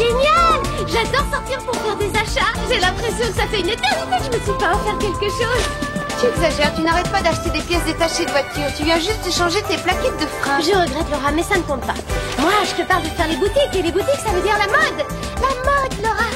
Génial! J'adore sortir pour faire des achats. J'ai l'impression que ça fait une éternité que je me suis pas offert quelque chose. Tu exagères, tu n'arrêtes pas d'acheter des pièces détachées de voiture. Tu viens juste de changer tes plaquettes de frein. Je regrette, Laura, mais ça ne compte pas. Moi, je te parle de faire les boutiques, et les boutiques, ça veut dire la mode. La mode, Laura.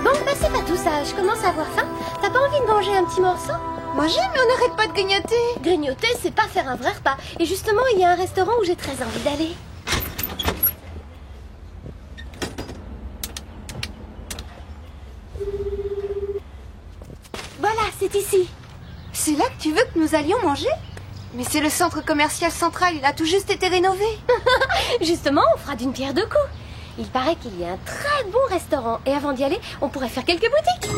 Bon, bah c'est pas tout ça. Je commence à avoir faim. T'as pas envie de manger un petit morceau? Manger, mais on n'arrête pas de grignoter. Grignoter, c'est pas faire un vrai repas. Et justement, il y a un restaurant où j'ai très envie d'aller. Voilà, c'est ici. C'est là que tu veux que nous allions manger? Mais c'est le centre commercial central, il a tout juste été rénové. Justement, on fera d'une pierre deux coups. Il paraît qu'il y a un très bon restaurant. Et avant d'y aller, on pourrait faire quelques boutiques.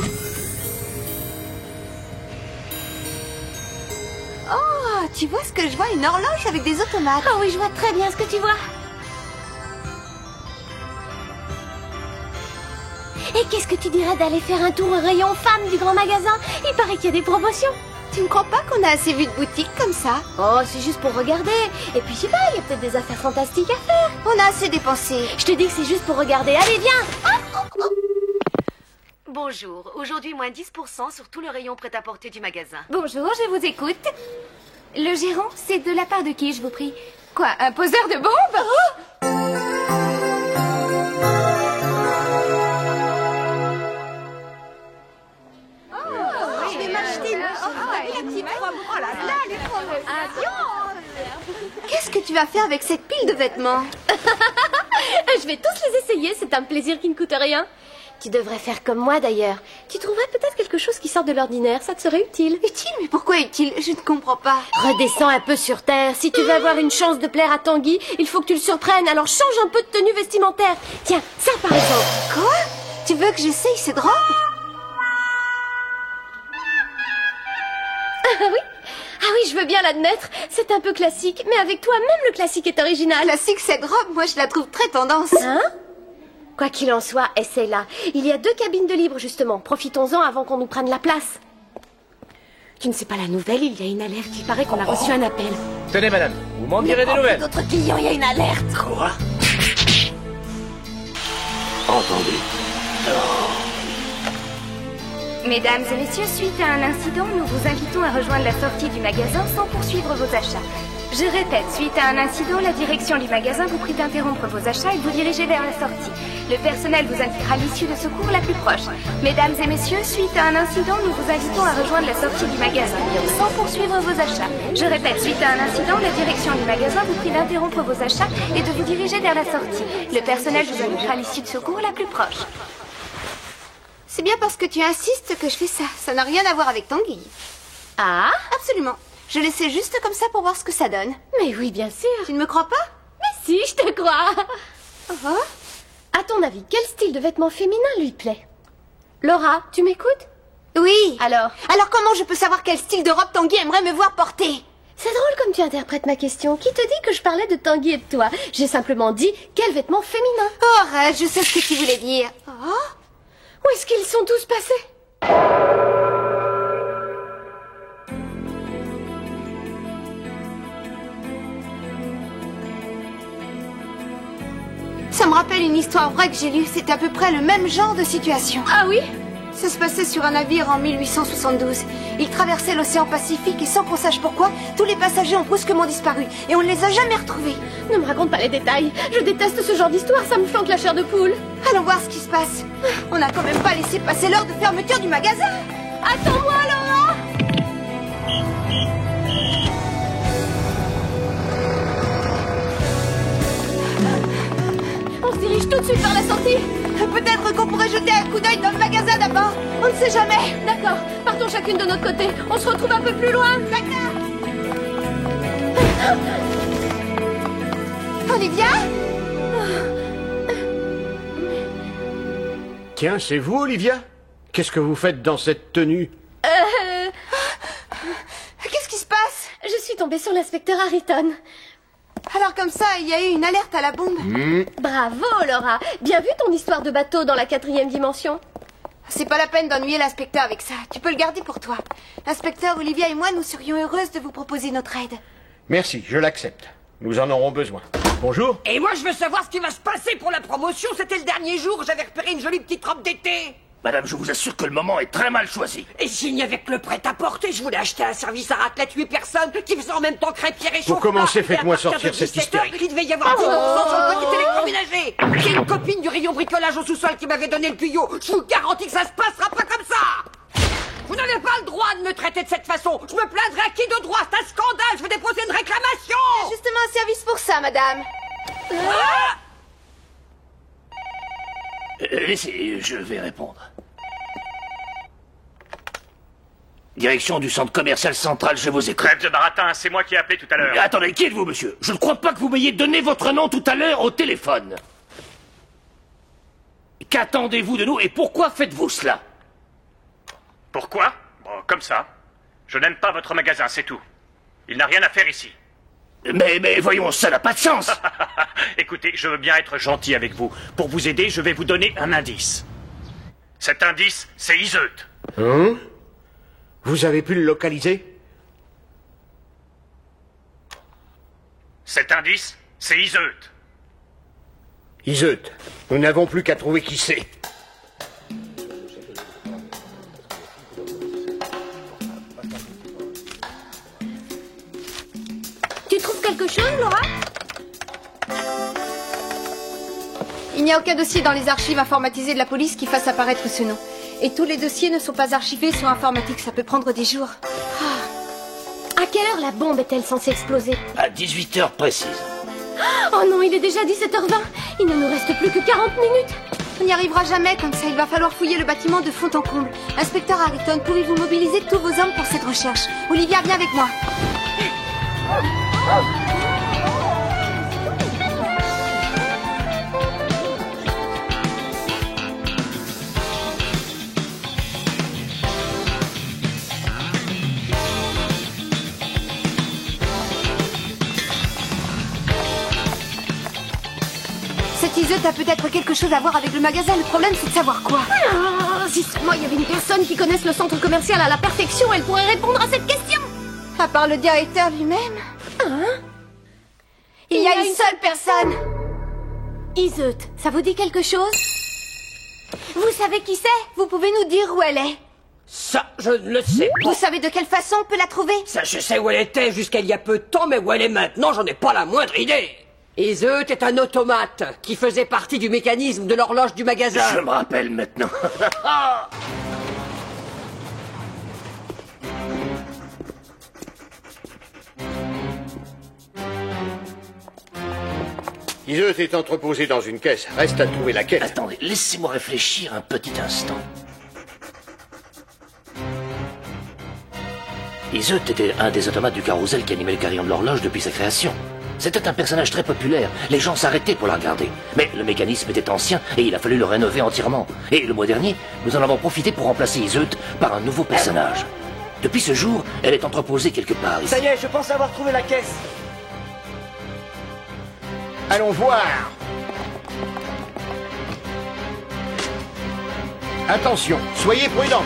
Oh, tu vois ce que je vois? Une horloge avec des automates. Oh oui, je vois très bien ce que tu vois. Et qu'est-ce que tu dirais d'aller faire un tour au rayon femmes du grand magasin? Il paraît qu'il y a des promotions. Tu ne crois pas qu'on a assez vu de boutiques comme ça? Oh, c'est juste pour regarder. Et puis, je sais pas, il y a peut-être des affaires fantastiques à faire. On a assez dépensé. Je te dis que c'est juste pour regarder. Allez, viens. Bonjour, aujourd'hui moins 10% sur tout le rayon prêt-à-porter du magasin. Bonjour, je vous écoute. Le gérant, c'est de la part de qui, je vous prie? Quoi, un poseur de bombes? Je vais m'acheter une Qu'est-ce que tu vas faire avec cette pile de vêtements? Je vais tous les essayer, c'est un plaisir qui ne coûte rien. Tu devrais faire comme moi d'ailleurs. Tu trouverais peut-être quelque chose qui sort de l'ordinaire, ça te serait utile. Utile? Mais pourquoi utile? Je ne comprends pas. Redescends un peu sur terre. Si tu veux avoir une chance de plaire à Tanguy, il faut que tu le surprennes, alors change un peu de tenue vestimentaire. Tiens, ça par exemple. Quoi? Tu veux que j'essaye cette robe? Ah oui? Ah oui, je veux bien l'admettre. C'est un peu classique, mais avec toi, même le classique est original. Classique, cette robe, moi je la trouve très tendance. Hein? Quoi qu'il en soit, essaie-la. Il y a 2 cabines de libre, justement. Profitons-en avant qu'on nous prenne la place. Tu ne sais pas la nouvelle, il y a une alerte. Il paraît qu'on a reçu un appel. Tenez, madame, vous m'en direz des nouvelles. D'autres clients, il y a une alerte. Quoi? Entendu. Mesdames et messieurs, suite à un incident, nous vous invitons à rejoindre la sortie du magasin sans poursuivre vos achats. Je répète, suite à un incident, la direction du magasin vous prie d'interrompre vos achats et de vous diriger vers la sortie. Le personnel vous indiquera l'issue de secours la plus proche. Mesdames et messieurs, suite à un incident, nous vous invitons à rejoindre la sortie du magasin sans poursuivre vos achats. Je répète, suite à un incident, la direction du magasin vous prie d'interrompre vos achats et de vous diriger vers la sortie. Le personnel vous indiquera l'issue de secours la plus proche. C'est bien parce que tu insistes que je fais ça. Ça n'a rien à voir avec Tanguy. Ah? Absolument. Je laissais juste comme ça pour voir ce que ça donne. Mais oui, bien sûr. Tu ne me crois pas? Mais si, je te crois. Oh. À ton avis, quel style de vêtements féminins lui plaît? Laura, tu m'écoutes? Oui. Alors comment je peux savoir quel style de robe Tanguy aimerait me voir porter? C'est drôle comme tu interprètes ma question. Qui te dit que je parlais de Tanguy et de toi? J'ai simplement dit quel vêtement féminin. Oh, arrête, je sais ce que tu voulais dire. Oh. Où est-ce qu'ils sont tous passés? Ça me rappelle une histoire vraie que j'ai lue. C'est à peu près le même genre de situation. Ah oui? Ça se passait sur un navire en 1872. Il traversait l'océan Pacifique et sans qu'on sache pourquoi, tous les passagers ont brusquement disparu. Et on ne les a jamais retrouvés. Ne me raconte pas les détails. Je déteste ce genre d'histoire, ça me flanque la chair de poule. Allons voir ce qui se passe. On n'a quand même pas laissé passer l'heure de fermeture du magasin. Attends-moi, Laura! On se dirige tout de suite vers la sortie. Peut-être qu'on pourrait jeter un coup d'œil dans le magasin d'abord. On ne sait jamais. D'accord, partons chacune de notre côté. On se retrouve un peu plus loin. D'accord. Olivia? Tiens, c'est vous, Olivia? Qu'est-ce que vous faites dans cette tenue? Qu'est-ce qui se passe? Je suis tombée sur l'inspecteur Harrington. Alors comme ça, il y a eu une alerte à la bombe. Bravo, Laura. Bien vu ton histoire de bateau dans la 4e dimension. C'est pas la peine d'ennuyer l'inspecteur avec ça. Tu peux le garder pour toi. L'inspecteur, Olivia et moi, nous serions heureuses de vous proposer notre aide. Merci, je l'accepte. Nous en aurons besoin. Bonjour. Et moi, je veux savoir ce qui va se passer pour la promotion. C'était le dernier jour, j'avais repéré une jolie petite robe d'été. Madame, je vous assure que le moment est très mal choisi. Et s'il n'y avait que le prêt-à-porter, je voulais acheter un service à raclette 8 personnes qui faisait en même temps crêpière et chocolat. Pour commencer, faites-moi Et à partir sortir de cette 17 heures, hystérique. il devait y avoir 10% sur le petit électroménager. Il y a une copine du rayon bricolage au sous-sol qui m'avait donné le tuyau. Je vous garantis que ça se passera pas comme ça. Vous n'avez pas le droit de me traiter de cette façon. Je me plaindrai à qui de droit. C'est un scandale. Je vais déposer une réclamation. Justement un service pour ça, madame. Laissez, je vais répondre. Direction du centre commercial central, je vous écoute. Trêve de baratin, c'est moi qui ai appelé tout à l'heure. Attendez, qui êtes-vous, monsieur? Je ne crois pas que vous m'ayez donné votre nom tout à l'heure au téléphone. Qu'attendez-vous de nous et pourquoi faites-vous cela? Pourquoi? Bon, comme ça. Je n'aime pas votre magasin, c'est tout. Il n'a rien à faire ici. Mais voyons, ça n'a pas de sens. Écoutez, je veux bien être gentil avec vous. Pour vous aider, je vais vous donner un indice. Cet indice, c'est Iseut. Hein? Vous avez pu le localiser? Cet indice, c'est Iseut. Iseut, nous n'avons plus qu'à trouver qui c'est. Tu trouves quelque chose, Laura? Il n'y a aucun dossier dans les archives informatisées de la police qui fasse apparaître ce nom. Et tous les dossiers ne sont pas archivés sur informatique, ça peut prendre des jours. À quelle heure la bombe est-elle censée exploser? À 18h précise. Oh non, il est déjà 17h20. Il ne nous reste plus que 40 minutes. On n'y arrivera jamais comme ça, il va falloir fouiller le bâtiment de fond en comble. Inspecteur Harrington, pouvez-vous mobiliser tous vos hommes pour cette recherche? Olivia, viens avec moi. Cette Iseut a peut-être quelque chose à voir avec le magasin, le problème c'est de savoir quoi. Ah, si seulement il y avait une personne qui connaisse le centre commercial à la perfection, elle pourrait répondre à cette question. À part le directeur lui-même. Il y a une seule personne. Iseut, ça vous dit quelque chose? Vous savez qui c'est? Vous pouvez nous dire où elle est? Ça, je ne le sais pas. Vous savez de quelle façon on peut la trouver? Ça, je sais où elle était jusqu'à il y a peu de temps, mais où elle est maintenant, j'en ai pas la moindre idée. Iseut est un automate qui faisait partie du mécanisme de l'horloge du magasin. Je me rappelle maintenant. Iseut est entreposé dans une caisse. Reste à trouver la caisse. Attendez, laissez-moi réfléchir un petit instant. Iseut était un des automates du carrousel qui animait le carillon de l'horloge depuis sa création. C'était un personnage très populaire, les gens s'arrêtaient pour la regarder. Mais le mécanisme était ancien et il a fallu le rénover entièrement. Et le mois dernier, nous en avons profité pour remplacer Iseut par un nouveau personnage. Depuis ce jour, elle est entreposée quelque part ici. Ça y est, je pense avoir trouvé la caisse. Allons voir. Attention, soyez prudents.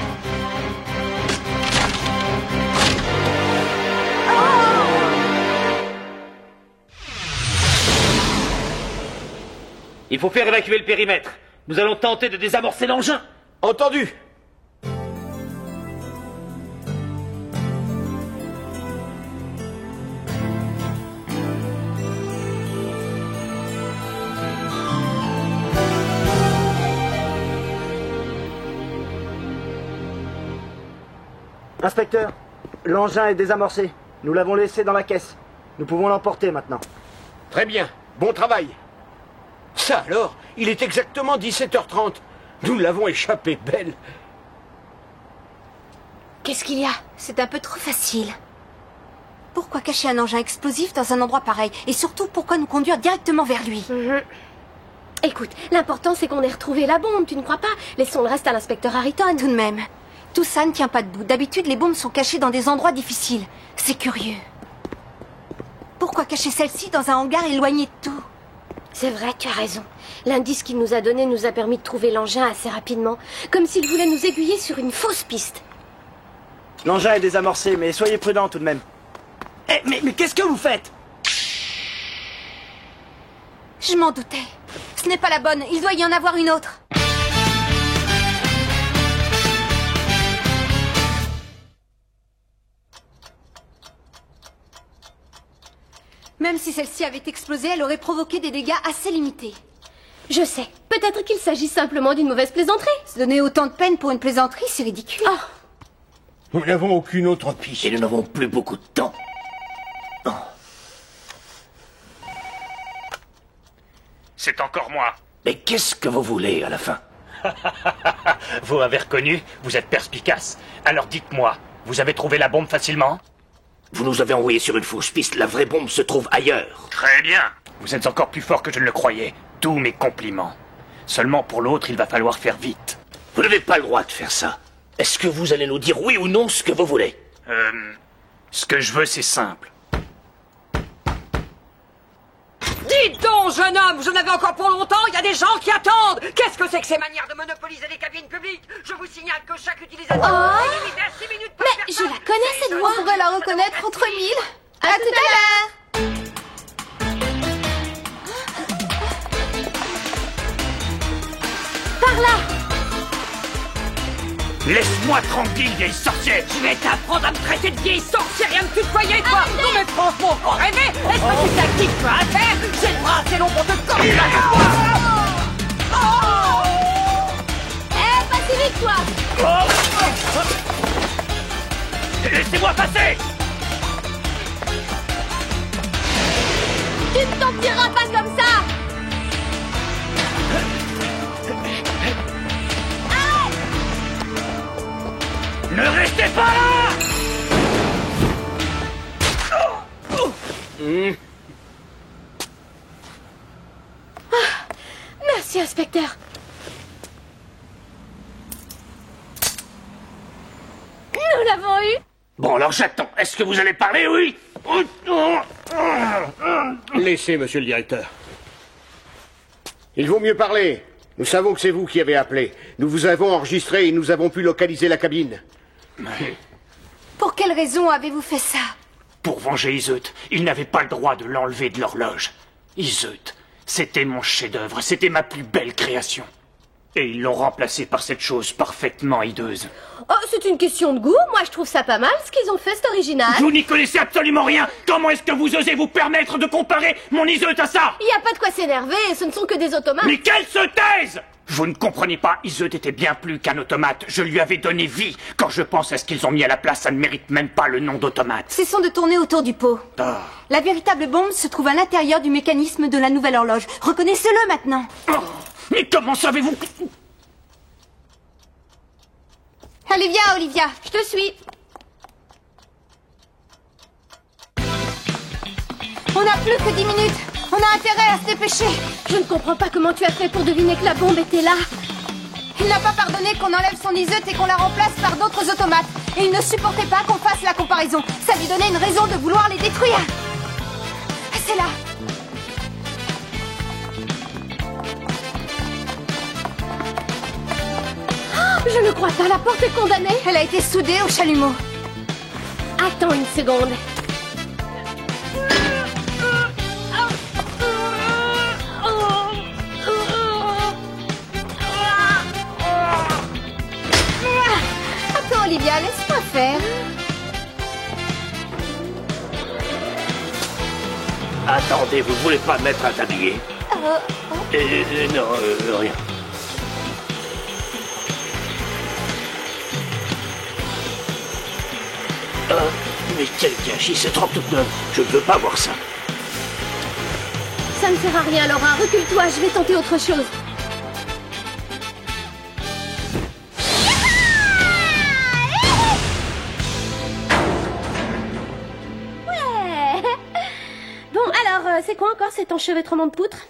Il faut faire évacuer le périmètre. Nous allons tenter de désamorcer l'engin. Entendu. Inspecteur, l'engin est désamorcé. Nous l'avons laissé dans la caisse. Nous pouvons l'emporter maintenant. Très bien. Bon travail. Ça alors, il est exactement 17h30. Nous l'avons échappé belle. Qu'est-ce qu'il y a? C'est un peu trop facile. Pourquoi cacher un engin explosif dans un endroit pareil? Et surtout, pourquoi nous conduire directement vers lui? Écoute, l'important c'est qu'on ait retrouvé la bombe, tu ne crois pas? Laissons le reste à l'inspecteur Harrington. Tout de même, tout ça ne tient pas debout. D'habitude, les bombes sont cachées dans des endroits difficiles. C'est curieux. Pourquoi cacher celle-ci dans un hangar éloigné de tout? C'est vrai, tu as raison. L'indice qu'il nous a donné nous a permis de trouver l'engin assez rapidement, comme s'il voulait nous aiguiller sur une fausse piste. L'engin est désamorcé, mais soyez prudents tout de même. Mais qu'est-ce que vous faites? Vous savez, je pense avoir trouvé la caisse. Nous pouvons l'emporter maintenant. Très bien. Bon travail. Très bien. Bon travail. Inspecteur, l'engin est désamorcé, mais soyez prudents tout de même. Mais qu'est-ce que vous faites? Je m'en doutais. Ce n'est pas la bonne. Il doit y en avoir une autre. Même si celle-ci avait explosé, elle aurait provoqué des dégâts assez limités. Je sais. Peut-être qu'il s'agit simplement d'une mauvaise plaisanterie. Se donner autant de peine pour une plaisanterie, c'est ridicule. Oh. Nous n'avons aucune autre piste. Et nous n'avons plus beaucoup de temps. Oh. C'est encore moi. Mais qu'est-ce que vous voulez à la fin? Vous m'avez reconnu, vous êtes perspicace. Alors dites-moi, vous avez trouvé la bombe facilement? Vous nous avez envoyé sur une fausse piste. La vraie bombe se trouve ailleurs. Très bien. Vous êtes encore plus fort que je ne le croyais. Tous mes compliments. Seulement pour l'autre, il va falloir faire vite. Vous n'avez pas le droit de faire ça. Est-ce que vous allez nous dire oui ou non ce que vous voulez? Ce que je veux, c'est simple. Dites donc, jeune homme, je n'avais encore pour longtemps, il y a des gens qui attendent. Qu'est-ce que c'est que ces manières de monopoliser les cabines publiques? Je vous signale que chaque utilisateur est limité à 6 minutes par Mais personne. je la connais, cette voix. On pourrait la reconnaître entre mille. À tout à l'heure. Par là. Laisse-moi tranquille, vieille sorcière. Je vais t'apprendre à me traiter de vieille sorcière et à me tutoyer, toi. Non mais franchement, faut rêver. Est-ce que tu sais qui tu as à faire? J'ai le bras assez long pour te corriger avec moi. Pas si vite, toi. Laissez-moi passer. Tu ne t'en tireras pas comme ça. Ne restez pas là. Merci, inspecteur. Nous l'avons eu. Bon, alors j'attends. Est-ce que vous allez parler, oui? Laissez, monsieur le directeur. Il vaut mieux parler. Nous savons que c'est vous qui avez appelé. Nous vous avons enregistré et nous avons pu localiser la cabine. Pour quelle raison avez-vous fait ça? Pour venger Iseut, ils n'avaient pas le droit de l'enlever de l'horloge. Iseut, c'était mon chef-d'œuvre, c'était ma plus belle création. Et ils l'ont remplacé par cette chose parfaitement hideuse. Oh, c'est une question de goût. Moi, je trouve ça pas mal, ce qu'ils ont fait, c'est original. Vous n'y connaissez absolument rien. Comment est-ce que vous osez vous permettre de comparer mon Iseut à ça? Il n'y a pas de quoi s'énerver, ce ne sont que des automates. Mais qu'elle se taise! Vous ne comprenez pas, Iseut était bien plus qu'un automate. Je lui avais donné vie. Quand je pense à ce qu'ils ont mis à la place, ça ne mérite même pas le nom d'automate. Cessons de tourner autour du pot. La véritable bombe se trouve à l'intérieur du mécanisme de la nouvelle horloge. Reconnaissez-le maintenant. Mais comment savez-vous? Allez, viens, Olivia. Je te suis. On n'a plus que 10 minutes. On a intérêt à se dépêcher. Je ne comprends pas comment tu as fait pour deviner que la bombe était là. Il n'a pas pardonné qu'on enlève son Iseut et qu'on la remplace par d'autres automates. Et il ne supportait pas qu'on fasse la comparaison. Ça lui donnait une raison de vouloir les détruire. C'est là. Je ne crois pas, la porte est condamnée. Elle a été soudée au chalumeau. Attends une seconde. Attends, Olivia, laisse-moi faire. Attendez, vous voulez pas mettre un tablier? Non, rien. Mais quel gâchis, c'est trop toute neuve. Je ne veux pas voir ça. Ça ne sert à rien, Laura. Recule-toi, je vais tenter autre chose. Ouais. Bon, alors, c'est quoi encore cet enchevêtrement de poutres?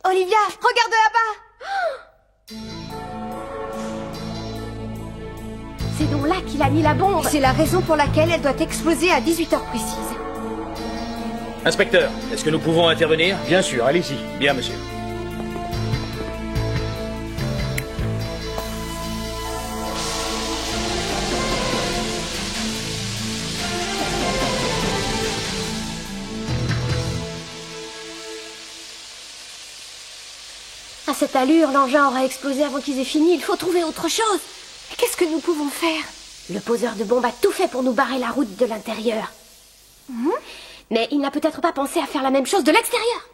Olivia, regarde là-bas. C'est donc là qu'il a mis la bombe. C'est la raison pour laquelle elle doit exploser à 18h précises. Inspecteur, est-ce que nous pouvons intervenir? Bien sûr, allez-y. Bien, monsieur. cette allure, l'engin aura explosé avant qu'ils aient fini. Il faut trouver autre chose. Qu'est-ce que nous pouvons faire? Le poseur de bombes a tout fait pour nous barrer la route de l'intérieur. Mais il n'a peut-être pas pensé à faire la même chose de l'extérieur.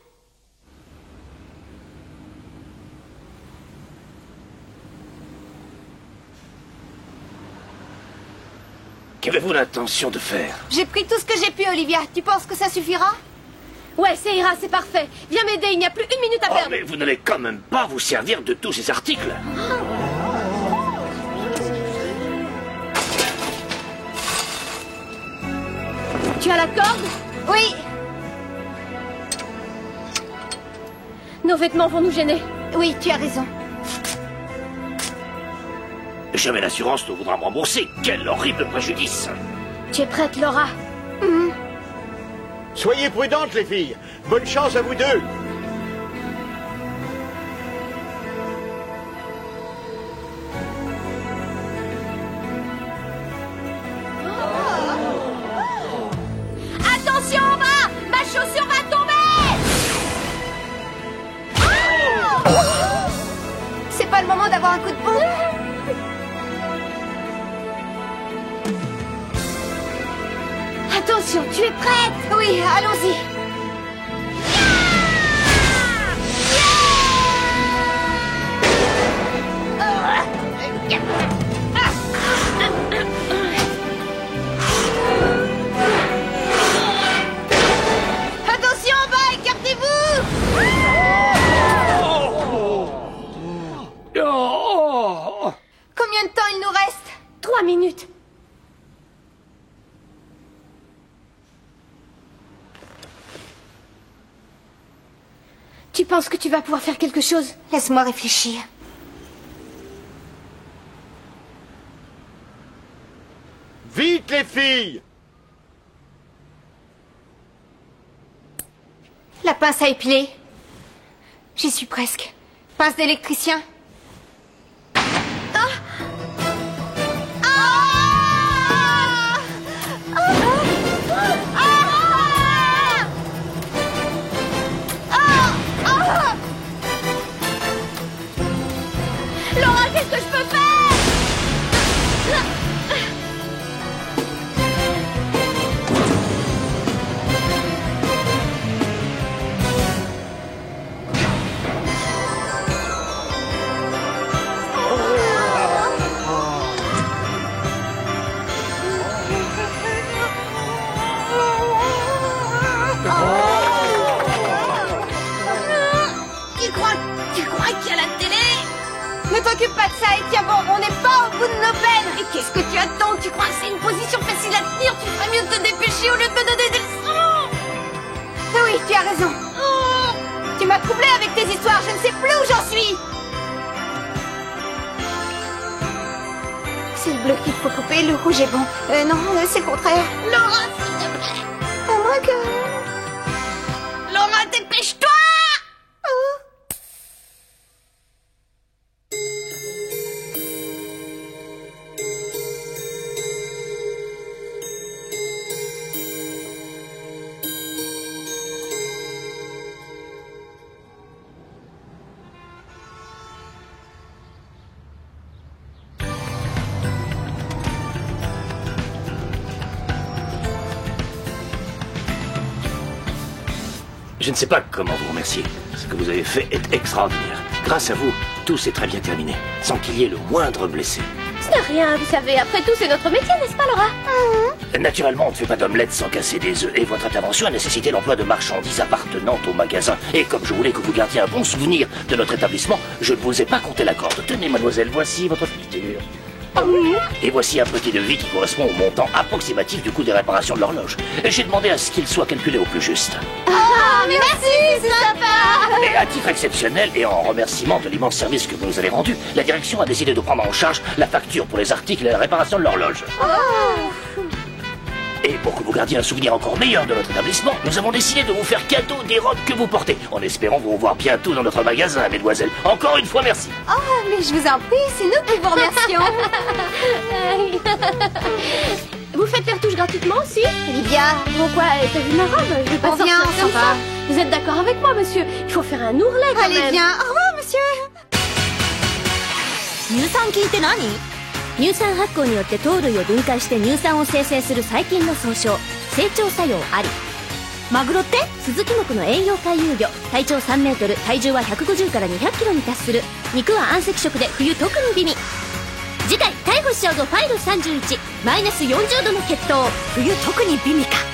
Qu'avez-vous l'intention de faire? J'ai pris tout ce que j'ai pu, Olivia. Tu penses que ça suffira? Ouais, ça ira, c'est parfait. Viens m'aider, il n'y a plus une minute à Oh, perdre. mais vous n'allez quand même pas vous servir de tous ces articles. Tu as la corde? Oui. Nos vêtements vont nous gêner. Oui, tu as raison. Jamais l'assurance ne voudra me rembourser. Quel horrible préjudice! Tu es prête, Laura? Soyez prudentes, les filles. Bonne chance à vous deux. Attention en bas! Ma chaussure va tomber! C'est pas le moment d'avoir un coup de pompe. Attention, tu es prête? Oui, allons-y. Attention en bas, écartez-vous! Combien de temps il nous reste? 3 minutes. Tu penses que tu vas pouvoir faire quelque chose? Laisse-moi réfléchir. Vite, les filles! La pince à épiler. J'y suis presque. Pince d'électricien. Laura, qu'est-ce que je peux faire? Tu crois qu'il y a la télé? Ne t'occupe pas de ça, et tiens bon, on n'est pas au bout de nos peines. Et qu'est-ce que tu attends? Tu crois que c'est une position facile à tenir? Tu ferais mieux de te dépêcher au lieu de me donner des leçons. Oui, tu as raison. Tu m'as troublé avec tes histoires, je ne sais plus où j'en suis. C'est le bleu qu'il faut couper, le rouge est bon. Non, c'est le contraire. Laura, s'il te plaît. À moins que... Laura, dépêche-toi! Je ne sais pas comment vous remercier. Ce que vous avez fait est extraordinaire. Grâce à vous, tout s'est très bien terminé, sans qu'il y ait le moindre blessé. Ce n'est rien, vous savez. Après tout, c'est notre métier, n'est-ce pas, Laura? Naturellement, on ne fait pas d'omelette sans casser des œufs, et votre intervention a nécessité l'emploi de marchandises appartenant au magasin. Et comme je voulais que vous gardiez un bon souvenir de notre établissement, je ne vous ai pas compté la corde. Tenez, mademoiselle, voici votre facture. Et voici un petit devis qui correspond au montant approximatif du coût des réparations de l'horloge. J'ai demandé à ce qu'il soit calculé au plus juste. Merci, c'est sympa. Et à titre exceptionnel et en remerciement de l'immense service que vous nous avez rendu, la direction a décidé de prendre en charge la facture pour les articles et la réparation de l'horloge. Et pour que vous gardiez un souvenir encore meilleur de notre établissement, nous avons décidé de vous faire cadeau des robes que vous portez, en espérant vous revoir bientôt dans notre magasin, mesdemoiselles. Encore une fois, merci. Oh, mais je vous en prie, c'est nous qui vous remercions. Vous faites les retouches gratuitement aussi? Olivia, Pourquoi? T'as vu ma robe? Je vais pas On sortir vient, comme on s'en ça. va. Vous êtes d'accord avec moi, monsieur? Il faut faire un ourlet quand allez, même. viens. Au revoir, monsieur. monsieur. 乳酸菌って何？乳酸発酵によって糖類を分解して乳酸を生成する細菌の総称。成長作用あり。マグロってスズキ目の栄養回遊魚。体長3メートル、体重は150から200キロに達する。肉は暗赤色で冬特に美味。次回逮捕しちゃうぞファイル31。マイナス40度の血糖。冬特に美味か。